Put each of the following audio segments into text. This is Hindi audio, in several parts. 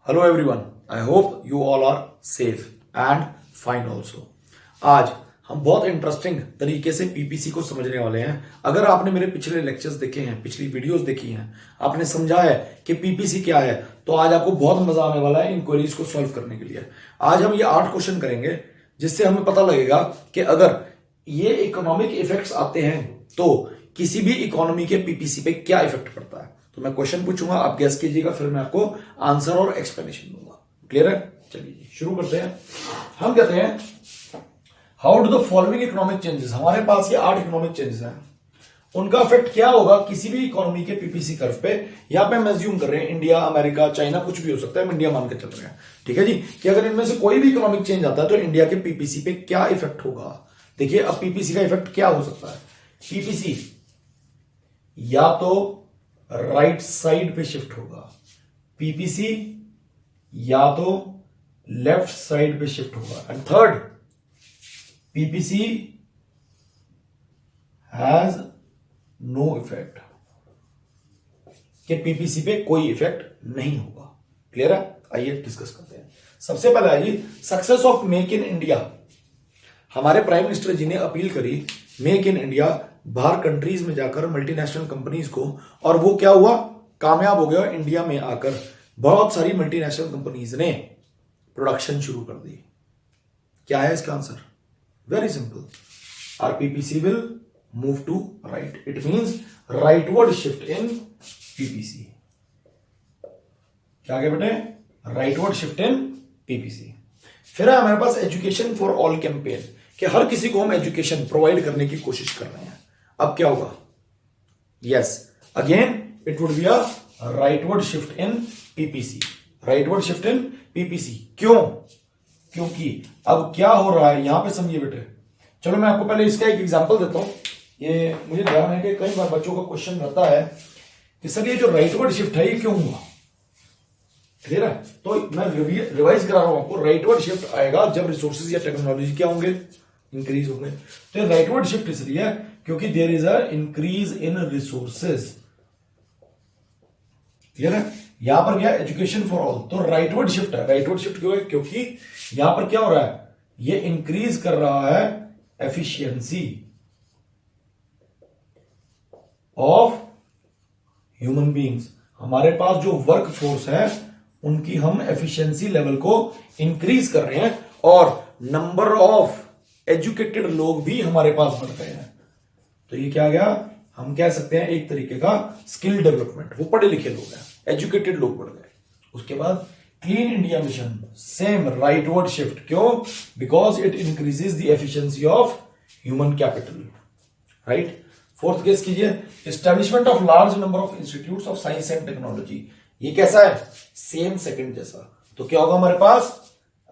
Hello everyone, I hope you all are safe and fine also. आज हम बहुत इंटरेस्टिंग तरीके से पीपीसी को समझने वाले हैं। अगर आपने मेरे पिछले लेक्चर्स देखे हैं, पिछली वीडियोस देखी हैं, आपने समझा है कि पीपीसी क्या है, तो आज आपको बहुत मजा आने वाला है इन क्वेरीज को सॉल्व करने के लिए। आज हम ये 8 क्वेश्चन करेंगे जिससे हमें पता लगेगा कि अगर ये इकोनॉमिक इफेक्ट्स आते हैं तो किसी भी इकोनॉमी के पीपीसी पे क्या इफेक्ट पड़ता है। तो मैं क्वेश्चन पूछूंगा, आप गेस कीजिएगा, फिर मैं आपको आंसर और एक्सप्लेनेशन दूंगा। क्लियर है? चलिए शुरू करते हैं। हम कहते हैं how do the following economic changes, हमारे पास ये 8 इकोनॉमिक चेंजेस हैं, उनका इफेक्ट क्या होगा किसी भी इकोनॉमी के पीपीसी कर्व पे। यहां पे हम एज्यूम कर रहे हैं इंडिया, अमेरिका, चाइना, कुछ भी हो सकता है, हम इंडिया मान के चल रहे हैं। ठीक है जी, कि अगर इनमें से कोई भी इकोनॉमिक चेंज आता है तो इंडिया के पीपीसी पे क्या इफेक्ट होगा। देखिए अब पीपीसी का इफेक्ट क्या हो सकता है। पीपीसी या तो राइट साइड पे शिफ्ट होगा, पीपीसी या तो लेफ्ट साइड पे शिफ्ट होगा, and third PPC has no effect, कि पीपीसी पे कोई इफेक्ट नहीं होगा। क्लियर है? आइए डिस्कस करते हैं। सबसे पहले आइए success of make in India. हमारे प्राइम मिनिस्टर जी ने अपील करी मेक इन इंडिया, बाहर कंट्रीज में जाकर मल्टीनेशनल कंपनीज को, और वो क्या हुआ, कामयाब हो गया। इंडिया में आकर बहुत सारी मल्टीनेशनल कंपनीज ने प्रोडक्शन शुरू कर दी। क्या है इसका answer? Very simple, our PPC will move to right. It means rightward shift in PPC. क्या क्या बेटे? Rightward shift in PPC. फिर है हमारे पास एजुकेशन फॉर ऑल कैंपेन, कि हर किसी को हम एजुकेशन प्रोवाइड करने की कोशिश कर रहे हैं। अब क्या होगा? Yes, again it would be a rightward shift in PPC. Rightward shift in PPC क्यों? क्योंकि अब क्या हो रहा है यहां पे, समझिए बेटे। चलो मैं आपको पहले इसका एक एग्जांपल देता हूं। ये मुझे ध्यान है कि कई बार बच्चों का क्वेश्चन रहता है कि सर ये जो राइटवर्ड शिफ्ट है ये क्यों हुआ। क्लियर है? तो मैं रिवाइज करा रहा हूं आपको। राइटवर्ड शिफ्ट आएगा जब रिसोर्सेज या टेक्नोलॉजी क्या होंगे, इंक्रीज होंगे। तो राइटवर्ड शिफ्ट इसलिए है क्योंकि there is a increase in resources. Clear है? यहां पर क्या? एजुकेशन फॉर ऑल, तो राइटवर्ड शिफ्ट है। राइटवर्ड शिफ्ट क्यों है? क्योंकि यहां पर क्या हो रहा है, ये इंक्रीज कर रहा है एफिशिएंसी ऑफ ह्यूमन बींग्स। हमारे पास जो वर्क फोर्स है उनकी हम एफिशिएंसी लेवल को इंक्रीज कर रहे हैं, और नंबर ऑफ एजुकेटेड लोग भी हमारे पास बढ़ गए हैं। तो ये क्या आ गया, हम कह सकते हैं एक तरीके का स्किल डेवलपमेंट। वो पढ़े लिखे लोग हैं, एजुकेटेड लोग बढ़ गए। उसके बाद clean India mission, same rightward shift. क्यों? Because it increases the efficiency of human capital. Right? Fourth case कीजिए, establishment of large number of institutes of science and technology. ये कैसा है? सेम सेकंड जैसा। तो क्या होगा हमारे पास?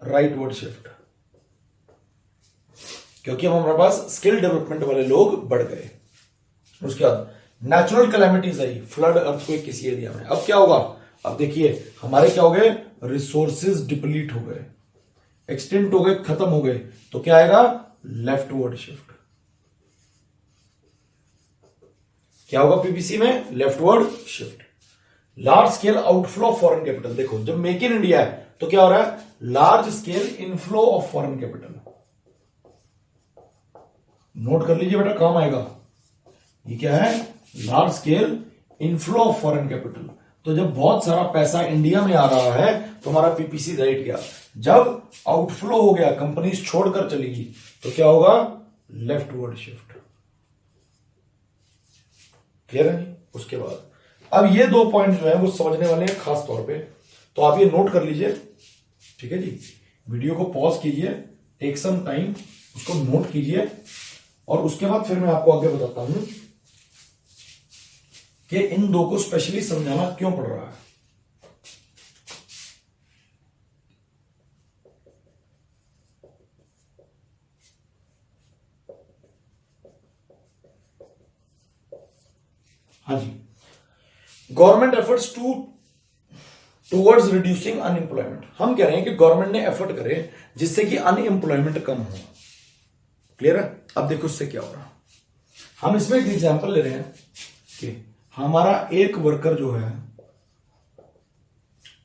राइटवर्ड शिफ्ट, क्योंकि हमारे पास स्किल डेवलपमेंट वाले लोग बढ़ गए। उसके बाद नेचुरल कैलेमिटीज आई, फ्लड, अर्थक्वेक किसी एरिया में। अब क्या होगा? अब देखिए हमारे क्या हो गए, रिसोर्सेज डिप्लीट हो गए, एक्सटेंट हो गए, खत्म हो गए। तो क्या आएगा? Leftward shift. क्या होगा पीपीसी में? Leftward shift. Large scale outflow of foreign capital. देखो जब मेक इन इंडिया है तो क्या हो रहा है? Large scale inflow of foreign capital. Note कर लीजिए बेटा, काम आएगा। ये क्या है? Large scale inflow of foreign capital. तो जब बहुत सारा पैसा इंडिया में आ रहा है तो हमारा पीपीसी राइट गया। जब आउटफ्लो हो गया, कंपनीज छोड़कर चली गई, तो क्या होगा? Leftward shift. क्लियर है? उसके बाद अब ये 2 पॉइंट जो है वो समझने वाले हैं खास तौर पे, तो आप ये नोट कर लीजिए। ठीक है जी, वीडियो को पॉज कीजिए, टेक सम टाइम, उसको नोट कीजिए, और उसके बाद फिर मैं आपको आगे बताता हूं कि इन 2 को स्पेशली समझाना क्यों पड़ रहा है। हाँ जी, government efforts towards reducing unemployment. हम कह रहे हैं कि गवर्नमेंट ने एफर्ट करे जिससे कि अनएम्प्लॉयमेंट कम हो। क्लियर है? अब देखो उससे क्या हो रहा है। हम इसमें एक एग्जांपल ले रहे हैं कि हमारा एक वर्कर जो है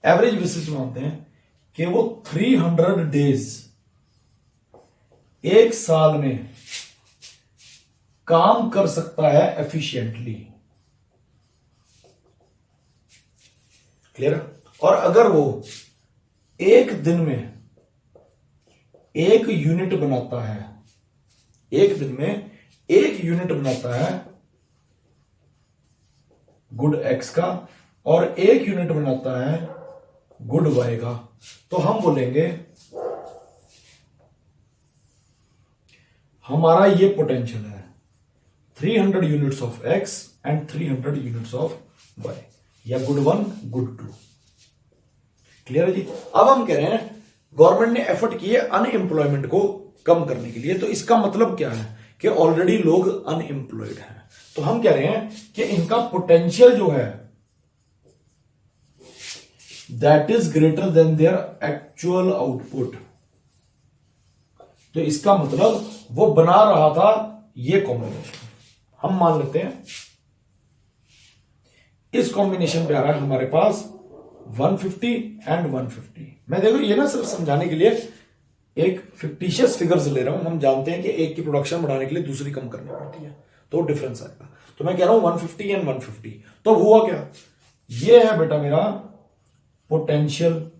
एवरेज बेसिस में होते हैं कि वो 300 डेज, एक साल में काम कर सकता है एफिशिएंटली। क्लियर? और अगर वो एक दिन में 1 यूनिट बनाता है, एक दिन में 1 यूनिट बनाता है गुड एक्स का और 1 यूनिट बनाता है गुड वाई का, तो हम बोलेंगे हमारा ये पोटेंशियल है 300 units of X and 300 units of Y, या गुड 1 गुड 2। क्लियर है जी? अब हम कह रहे हैं गवर्नमेंट ने एफर्ट किए अनएम्प्लॉयमेंट को कम करने के लिए, तो इसका मतलब क्या है कि ऑलरेडी लोग अनएम्प्लॉयड हैं, तो हम कह रहे हैं कि इनका पोटेंशियल जो है that is greater than their actual output. तो इसका मतलब वो बना रहा था ये कॉम्बिनेशन, हम मान लेते हैं इस कॉम्बिनेशन पे आ रहा है हमारे पास 150 एंड 150। मैं देखो ये ना सिर्फ समझाने के लिए एक फिक्टिशियस फिगर्स ले रहा हूं, हम जानते हैं कि एक की प्रोडक्शन बढ़ाने के लिए दूसरी कम करनी पड़ती है, तो डिफरेंस आएगा। तो मैं कह रहा हूं 150 एंड 150, तो हुआ क्या, ये है बेटा मेरा पोटेंशियल,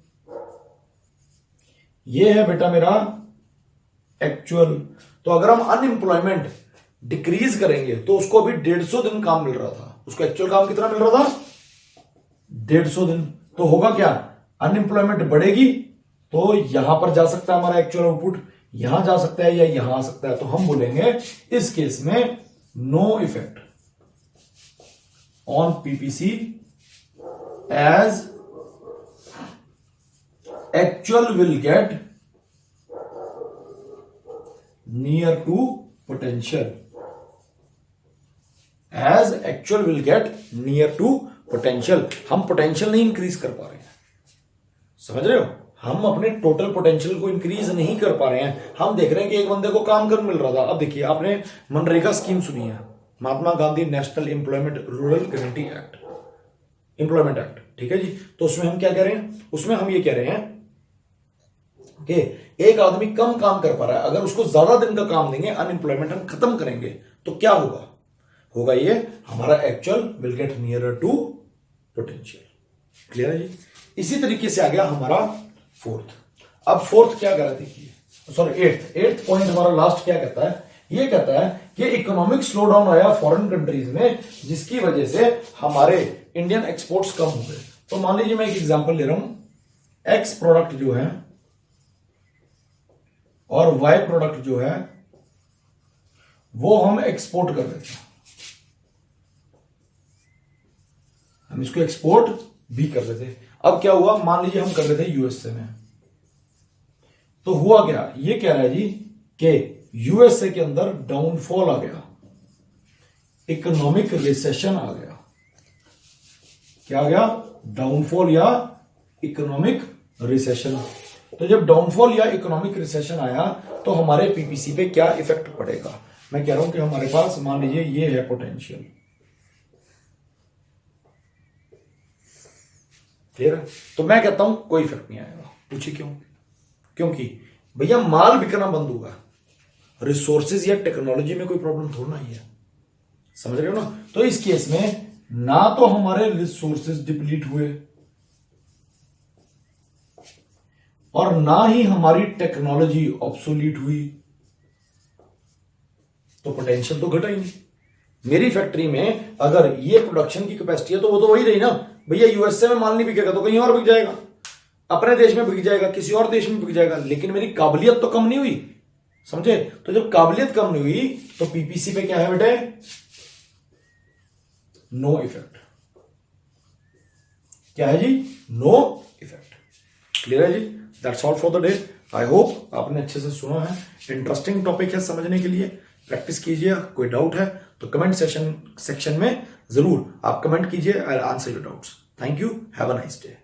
ये है बेटा मेरा एक्चुअल। तो अगर हम अनएम्प्लॉयमेंट डिक्रीज करेंगे तो उसको अभी 150 दिन काम मिल रहा था, उसको एक्चुअल काम कितना मिल रहा था 150 दिन। तो होगा क्या, अनएम्प्लॉयमेंट बढ़ेगी तो यहां पर जा सकता है हमारा एक्चुअल आउटपुट, यहां जा सकता है या यहां आ सकता है, तो हम बोलेंगे इस केस में no effect on PPC as actual will get near to potential, as actual will get near to potential. हम पोटेंशियल नहीं इंक्रीज कर पा रहे हैं, समझ रहे हो, हम अपने टोटल पोटेंशियल को इंक्रीज नहीं कर पा रहे हैं। हम देख रहे हैं कि एक बंदे को काम कर मिल रहा था। अब देखिए आपने मनरेगा स्कीम सुनी है, Mahatma Gandhi national employment rural guarantee act, employment act, ठीक है जी। तो उसमें हम क्या कह रहे हैं, उसमें हम ये कह रहे हैं कि एक आदमी कम काम कर पा रहा है, अगर उसको ज्यादा दिन का काम देंगे, अनएम्प्लॉयमेंट हम खत्म करेंगे, तो क्या होगा, होगा ये हमारा actual will get nearer to potential. Clear है जी? इसी तरीके से आ गया हमारा फोर्थ। अब फोर्थ क्या करा देखिए, सॉरी एट्थ पॉइंट हमारा लास्ट क्या कहता है, ये कहता है कि इकोनॉमिक स्लो डाउन आया फॉरेन कंट्रीज में, जिसकी वजह से हमारे इंडियन एक्सपोर्ट्स कम हो गए। तो मान लीजिए मैं एक एग्जांपल ले रहा हूं, एक्स प्रोडक्ट जो है और वाई प्रोडक्ट जो है वो हम एक्सपोर्ट कर रहे थे, हम इसको एक्सपोर्ट भी कर रहे थे। अब क्या हुआ, मान लीजिए हम कर रहे थे यूएसए में, तो हुआ क्या, ये कह रहा है जी कि यूएसए के अंदर डाउनफॉल आ गया, इकोनॉमिक रिसेशन आ गया। क्या आ गया, डाउनफॉल या इकोनॉमिक रिसेशन। तो जब डाउनफॉल या इकोनॉमिक रिसेशन आया तो हमारे पीपीसी पे क्या इफेक्ट पड़ेगा। मैं कह रहा हूं कि हमारे पास मान लीजिए ये है पोटेंशियल, क्लियर है, तो मैं कहता हूं कोई इफेक्ट नहीं आएगा। पूछिए क्यों, क्योंकि भैया माल बिकना बंद होगा, रिसोर्सेज या टेक्नोलॉजी में कोई प्रॉब्लम थोड़ा ही है, समझ रहे हो ना। तो इस केस में ना तो हमारे रिसोर्सेज डिप्लीट हुए और ना ही हमारी टेक्नोलॉजी ऑब्सोलीट हुई, तो पोटेंशियल तो घटा ही नहीं। मेरी फैक्ट्री में अगर ये प्रोडक्शन की कैपेसिटी है तो वो तो वही रही ना, भैया यूएसए में माल नहीं बिकेगा तो कहीं और बिक जाएगा, अपने देश में बिक जाएगा, किसी और देश में बिक जाएगा, लेकिन मेरी काबिलियत तो कम नहीं हुई, समझे। तो जब काबिलियत कम नहीं हुई तो पीपीसी पे क्या है बेटे, नो इफेक्ट। क्या है जी, नो इफेक्ट। क्लियर है जी, that's all for the day. I hope आपने अच्छे से सुना है, इंटरेस्टिंग टॉपिक है समझने के लिए, प्रैक्टिस कीजिए। कोई डाउट है तो कमेंट सेक्शन में जरूर आप कमेंट कीजिए, I will answer your doubts. Thank you, have a nice day.